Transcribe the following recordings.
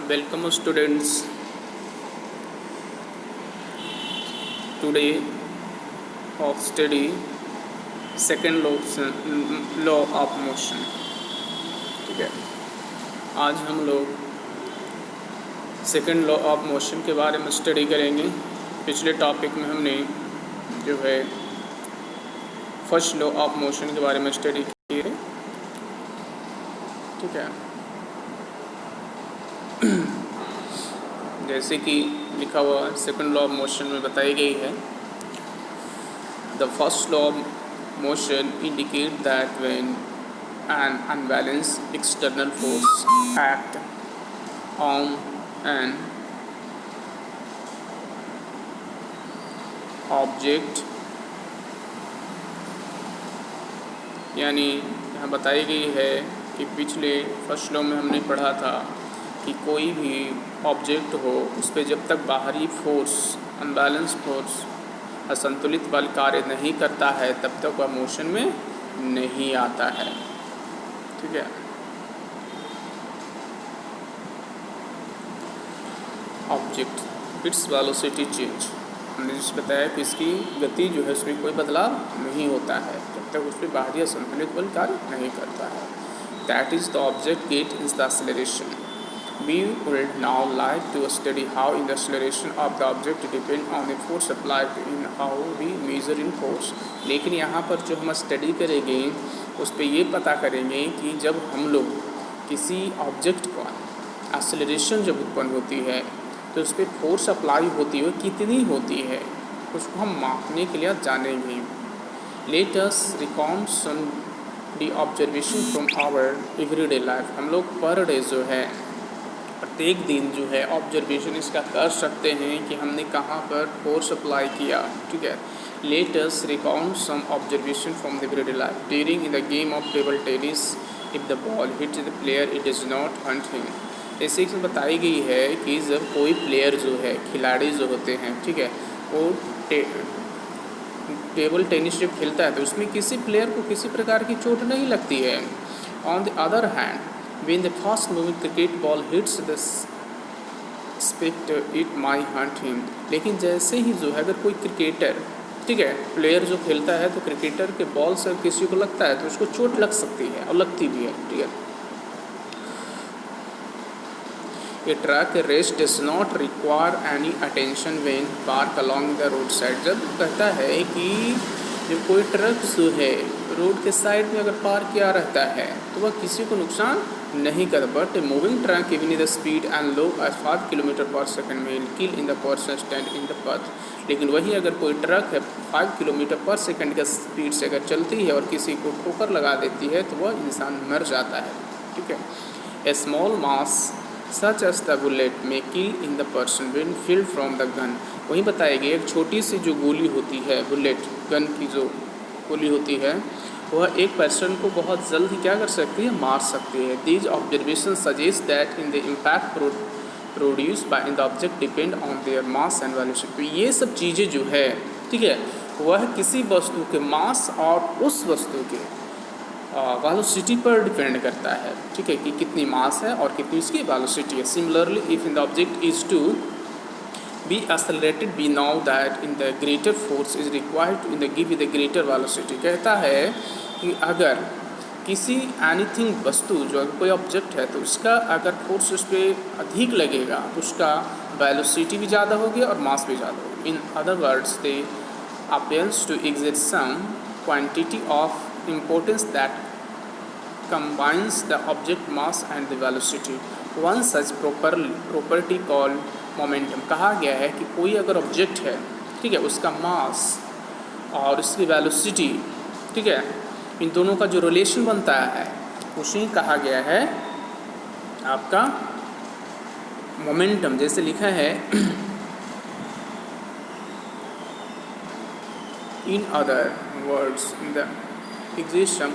Welcome students. Today of study second law of motion. ठीक है, आज हम लोग सेकंड लॉ ऑफ मोशन के बारे में स्टडी करेंगे। पिछले टॉपिक में हमने जो है फर्स्ट लॉ ऑफ मोशन के बारे में स्टडी की है। ठीक है, जैसे कि लिखा हुआ सेकंड लॉ ऑफ मोशन में बताई गई है, the first law of motion indicate that when an unbalanced external force act on an object, यानी यहाँ बताई गई है कि पिछले फर्स्ट लॉ में हमने पढ़ा था कि कोई भी ऑब्जेक्ट हो उस पर जब तक बाहरी फोर्स, अनबैलेंस फोर्स, असंतुलित बल कार्य नहीं करता है तब तक वह मोशन में नहीं आता है। ठीक है, ऑब्जेक्ट इट्स वेलोसिटी चेंज, हमने जिस बताया कि इसकी गति जो है उसमें कोई बदलाव नहीं होता है जब तक उस पर बाहरी असंतुलित बल कार्य नहीं करता है। That is the object get is the acceleration. We would now like to study how in the acceleration of the object depend on the force applied in how we measure in force। लेकिन यहाँ पर जो हम study करेंगे उस पर ये पता करेंगे कि जब हम लोग किसी ऑब्जेक्ट का एक्सेलरेशन जब उत्पन्न होती है तो उस पर फोर्स अप्लाई होती है कितनी होती है उसको हम मापने के लिए जानेंगे। Let us recall some the observation from our everyday life. हम लोग पर डे जो है प्रत्येक दिन जो है ऑब्जर्वेशन इसका कर सकते हैं कि हमने कहाँ पर फोर्स अप्लाई किया। ठीक है, let us recall some observation from the everyday life during in the game of table tennis if the ball hit the player it is not hunt him. ऐसे इसमें बताई गई है कि जब कोई प्लेयर जो है, खिलाड़ी जो होते हैं, ठीक है, वो टेबल टेनिस जब खेलता है तो उसमें किसी प्लेयर को किसी प्रकार की चोट नहीं लगती है। On the other hand when the fast moving cricket ball hits the spectator it might hunt him। लेकिन जैसे ही जो है अगर कोई क्रिकेटर, ठीक है, प्लेयर जो खेलता है तो क्रिकेटर के बॉल से किसी को लगता है तो उसको चोट लग सकती है और लगती भी है। ठीक है, A track race does not require any attention when parked along the roadside। जब कहता है कि जब कोई ट्रक जो है रोड के साइड में अगर पार्क किया रहता है तो वह किसी को नुकसान नहीं करता। But moving truck even the speed and low as 5 kilometre per second में killing the person standing the path. लेकिन वही अगर कोई ट्रक है 5 किलोमीटर पर सेकेंड के स्पीड से अगर चलती है और किसी को ठोकर लगा देती है तो वह इंसान मर जाता है। ठीक है, a small mass such as the bullet में killing the person when fired from the gun. वहीं बताएगी एक छोटी सी जो गोली होती है, बुलेट गन की जो गोली होती है, वह एक पर्सन को बहुत जल्द ही क्या कर सकती है, मार सकती है। These observation suggest that in the impact produce by in the object depend on their mass and velocity. तो ये सब चीज़ें जो है, ठीक है, वह किसी वस्तु के मास और उस वस्तु के वेलोसिटी पर डिपेंड करता है। ठीक है, कि कितनी मास है और कितनी उसकी वेलोसिटी है। Similarly if in the object is to be accelerated we know that in the greater force is required to in the give the greater velocity। कहता है कि अगर किसी एनीथिंग वस्तु जो अगर कोई ऑब्जेक्ट है तो उसका अगर फोर्स उस पर अधिक लगेगा तो उसका वेलोसिटी भी ज़्यादा होगी और मास भी ज़्यादा होगी। In other words they appears to exert some quantity of importance that combines the object mass and the velocity। one such property called momentum. कहा गया है कि कोई अगर ऑब्जेक्ट है, ठीक है, उसका मास और उसकी वेलोसिटी, ठीक है, इन दोनों का जो रिलेशन बनता है उसे कहा गया है आपका मोमेंटम। जैसे लिखा है in other words the existence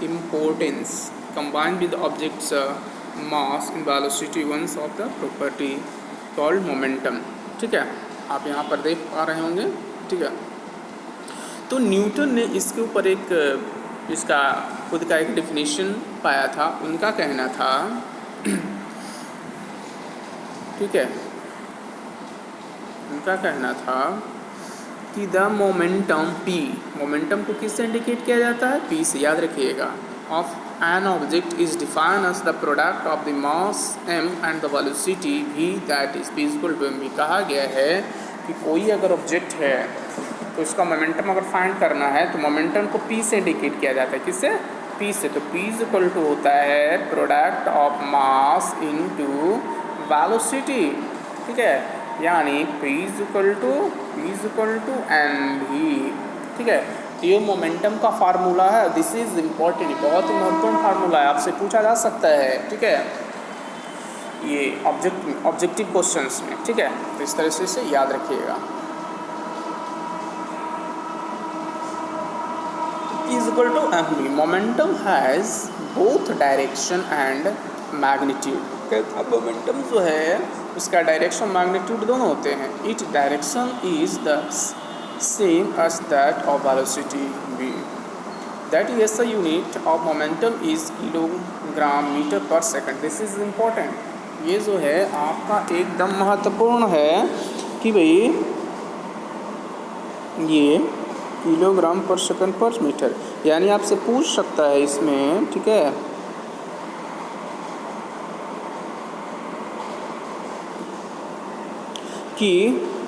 importance combined with the object's mass and velocity ones of the property called momentum। ठीक है, आप यहाँ पर देख पा रहे होंगे। ठीक है, तो न्यूटन ने इसके ऊपर एक इसका खुद का एक डिफिनीशन पाया था, उनका कहना था ठीक है, उनका कहना था कि द मोमेंटम पी, मोमेंटम को किससे इंडिकेट किया जाता है? पी से, याद रखिएगा। Of an object is define as the product of the mass m and the velocity v that is p equal to m। कहा गया है कि कोई अगर ऑब्जेक्ट है तो उसका मोमेंटम अगर फाइंड करना है तो मोमेंटम को p से इंडिकेट किया जाता है। किससे? p से। तो p इक्वल टू होता है product of mass into velocity, ठीक है, यानी p इक्वल टू mv, ठीक है। तो ये मोमेंटम का फार्मूला है, दिस इज इम्पॉर्टेंट, बहुत ही महत्वपूर्ण फार्मूला है, आपसे पूछा जा सकता है, ठीक है, ये ऑब्जेक्टिव क्वेश्चंस में, ठीक है। तो इस तरह से इसे याद रखिएगा। Is equal to mv, momentum has both direction and magnitude. अब मोमेंटम जो है उसका डायरेक्शन मैग्नीट्यूड दोनों होते हैं। It direction is the same as that of velocity v, that is SI unit of momentum is kilogram metre per second. This is important, ये जो है आपका एकदम महत्वपूर्ण है कि भाई ये किलोग्राम पर सेकंड पर मीटर, यानी आपसे पूछ सकता है इसमें, ठीक है, कि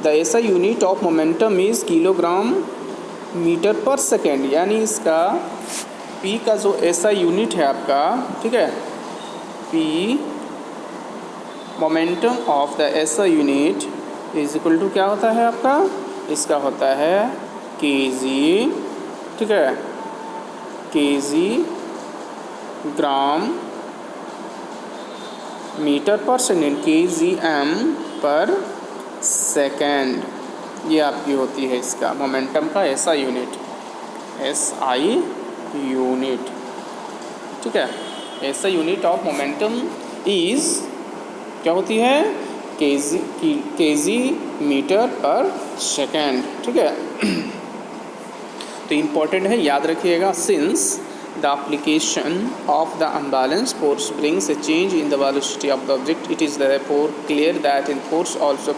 the SI unit of momentum is kilogram metre per second, यानी इसका P का जो SI यूनिट है आपका, ठीक है, P momentum of the SI unit is equal to क्या होता है आपका? इसका होता है kg, ठीक है, kg ग्राम मीटर पर सेकेंड, kgm पर सेकेंड, ये आपकी होती है इसका मोमेंटम का SI यूनिट, SI यूनिट, ठीक है। SI unit of momentum is क्या होती है? kg मीटर पर सेकेंड, ठीक है। तो इम्पॉर्टेंट है, याद रखिएगा। Since the application of the unbalance force brings A change in the velocity of the object, it is therefore clear that in force also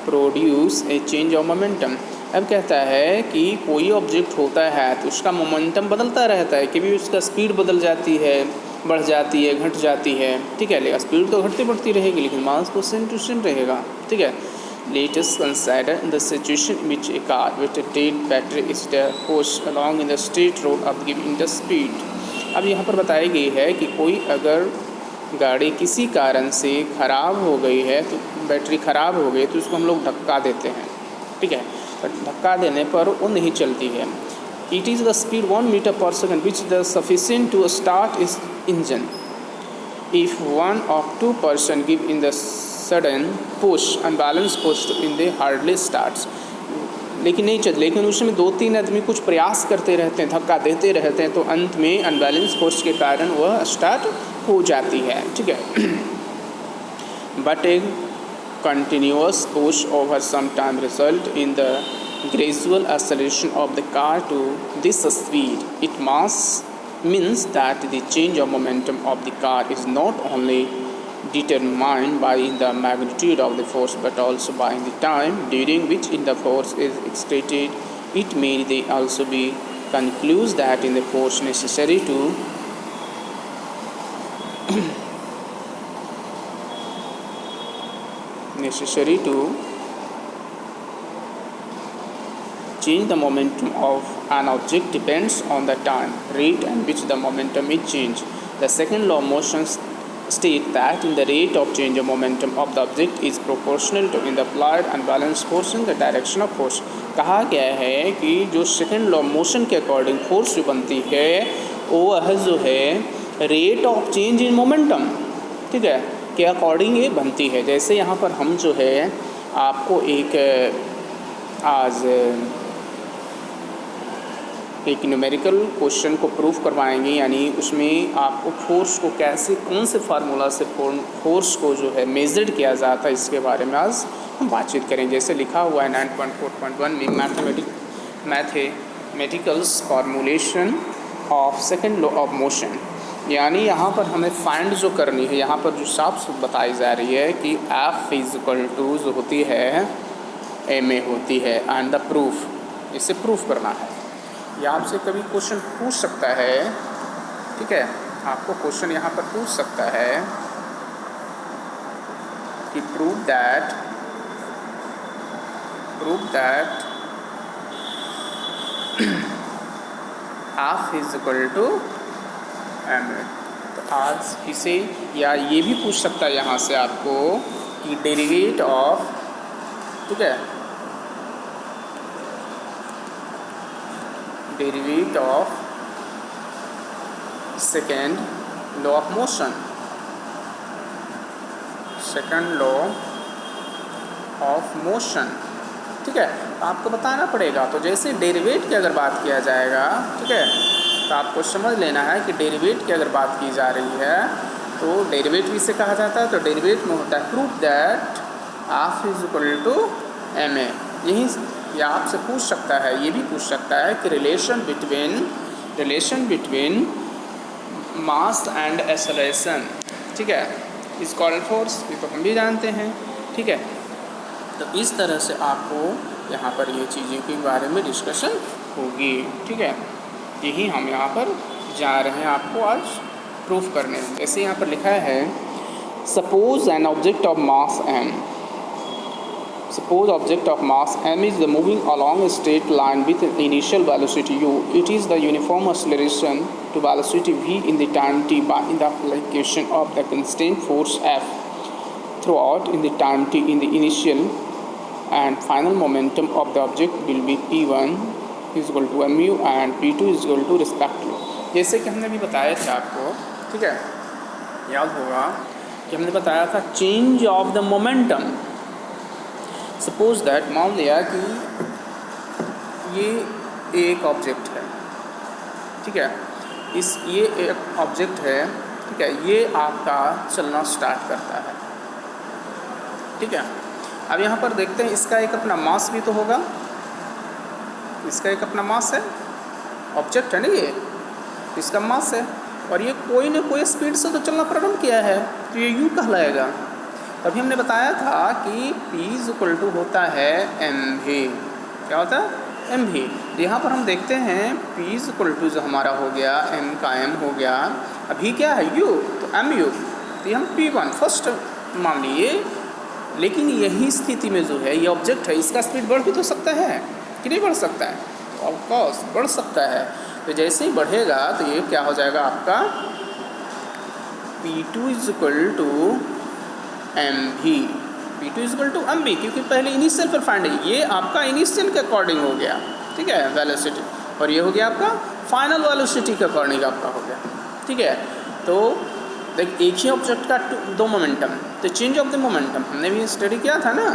produce a change of momentum. अब कहता है कि कोई ऑब्जेक्ट होता है तो उसका मोमेंटम बदलता रहता है, कभी उसका स्पीड बदल जाती है, बढ़ जाती है, घट जाती है, ठीक है, लेकिन स्पीड तो घटती बढ़ती रहेगी लेकिन मास को सेम टू सेम रहेगा, ठीक है। Let us consider the situation in which a car with a dead battery is pushed along in the straight road of giving the speed। अब यहाँ पर बताई गई है कि कोई अगर गाड़ी किसी कारण से ख़राब हो गई है, तो बैटरी ख़राब हो गई तो उसको हम लोग धक्का देते हैं, ठीक है, धक्का देने पर वो नहीं चलती है। It is the speed 1 meter per second which is sufficient to start its engine। If one of two person give in the sudden push, unbalanced push in the hardly starts, लेकिन नहीं चलती, लेकिन उसमें 2-3 आदमी कुछ प्रयास करते रहते हैं, धक्का देते रहते हैं, तो अंत में अनबैलेंस पुश के कारण वह स्टार्ट हो जाती है, ठीक है। But A continuous push over some time result in the gradual acceleration of the car to this speed. It must means that the change of momentum of the car is not only determined by the magnitude of the force but also by the time during which the force is exerted. It may they also be concludes that in the force necessary to change the momentum of an object depends on the time, rate and which the momentum is changed. The second law of motion state that in the rate of change of momentum of the object is proportional to in the applied unbalanced force in the direction of force। कहा गया है कि जो second law motion के according force जो बनती है वह जो है rate of change in momentum, ठीक है, के अकॉर्डिंग ये बनती है। जैसे यहाँ पर हम जो है आपको आज एक न्यूमेरिकल क्वेश्चन को प्रूफ करवाएंगे, यानी उसमें आपको फोर्स को कैसे, कौन से फार्मूला से फोर्स को जो है मेजर्ड किया जाता है, इसके बारे में आज हम बातचीत करें। जैसे लिखा हुआ है 9.4.1 में mathematicals formulation of second law of motion. यानी यहाँ पर हमें फाइंड जो करनी है, यहाँ पर जो साफ बताई जा रही है कि एफ इक्वल टू जो होती है एम ए होती है एंड द प्रूफ, इसे प्रूफ करना है। या आपसे कभी क्वेश्चन पूछ सकता है, ठीक है, आपको क्वेश्चन यहाँ पर पूछ सकता है कि prove that F is equal to M A. तो आज इसे, या ये भी पूछ सकता है यहाँ से आपको कि डेरिवेट ऑफ, ठीक है, derivative of second law of motion, second law of motion, ठीक है। तो आपको बताना पड़ेगा। तो जैसे डेरिवेट की अगर बात किया जाएगा, ठीक है, तो आपको समझ लेना है कि डेरिवेट की अगर बात की जा रही है तो डेरिवेट भी से कहा जाता है। तो डेरिवेट में होता है proof that F is equal to M A. यही या आपसे पूछ सकता है, ये भी पूछ सकता है कि relation between mass and acceleration, ठीक है, इज कॉल्ड फोर्स, ये तो हम भी जानते हैं, ठीक है। तो इस तरह से आपको यहाँ पर ये चीज़ों के बारे में डिस्कशन होगी, ठीक है। यही हम यहाँ पर जा रहे हैं आपको आज प्रूफ करने। जैसे यहाँ पर लिखा है suppose an object of mass M, suppose object of mass m is the moving along a straight line with an initial velocity u. It is the uniform acceleration to velocity v in the time t by in the application of the constant force F throughout in the time t in the initial and final momentum of the object will be p1 is equal to mu and p2 is equal to respectively। जैसे कि हमने भी बताया था आपको, ठीक है, याद होगा कि हमने बताया था change of the momentum. Suppose that, मान लिया कि ये एक ऑब्जेक्ट है, ठीक है, ये एक ऑब्जेक्ट है, ठीक है, ये आपका चलना स्टार्ट करता है, ठीक है। अब यहाँ पर देखते हैं इसका एक अपना मास भी तो होगा, इसका एक अपना मास है, ऑब्जेक्ट है ना ये, इसका मास है और ये कोई न कोई स्पीड से तो चलना प्रारंभ किया है, तो ये यू कहलाएगा। तभी हमने बताया था कि P इज इक्वल टू होता है एम भी। क्या होता है? एम भी। यहाँ पर हम देखते हैं P इज इक्वल टू जो हमारा हो गया m का m हो गया, अभी क्या है u, तो एम यू, तो हम P1 फर्स्ट मान लिए। लेकिन यही स्थिति में जो है ये ऑब्जेक्ट है, इसका स्पीड बढ़ भी तो सकता है कि नहीं बढ़ सकता है? ऑफ कोर्स बढ़ सकता है। तो जैसे ही बढ़ेगा तो ये क्या हो जाएगा आपका P2 is equal to M भी, P2 is equal to M भी, क्योंकि पहले इनिशियल पर फाइंड है, ये आपका इनिशियल के अकॉर्डिंग हो गया, ठीक है, वेलोसिटी, और ये हो गया आपका फाइनल वेलोसिटी के अकॉर्डिंग आपका हो गया, ठीक है। तो देख एक ही ऑब्जेक्ट का दो मोमेंटम, तो चेंज ऑफ द मोमेंटम हमने भी स्टडी किया था ना,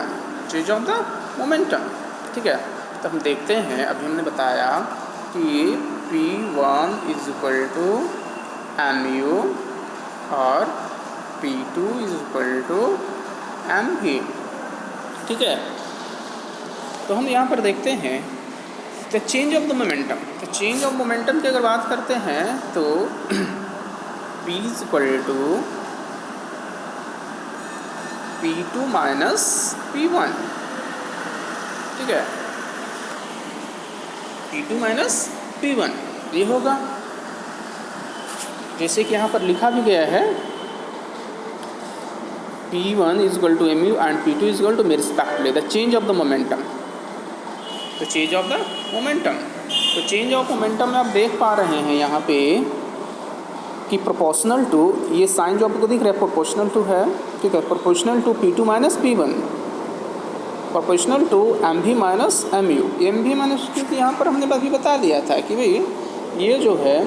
चेंज ऑफ द मोमेंटम, ठीक है। तो हम देखते हैं, अभी हमने बताया कि P1 is equal to M U और P2 is equal to M भी, ठीक है। तो हम यहाँ पर देखते हैं the change of the momentum. तो चेंज ऑफ मोमेंटम की अगर बात करते हैं तो P is equal to P2 minus P1, ठीक है, P2 माइनस P1 ये होगा। जैसे कि यहाँ पर लिखा भी गया है P1 is equal to mu and P2 is equal to me respectively the change of the momentum, तो चेंज ऑफ द मोमेंटम। तो चेंज ऑफ मोमेंटम में आप देख पा रहे हैं यहाँ पे कि प्रोपोर्शनल टू, ये साइन जो आपको दिख रहा है प्रोपोर्शनल टू है, ठीक है, proportional to P2 minus P1, proportional to M V minus M U. M V minus, क्योंकि यहाँ पर हमने अभी बता दिया था कि भाई ये जो है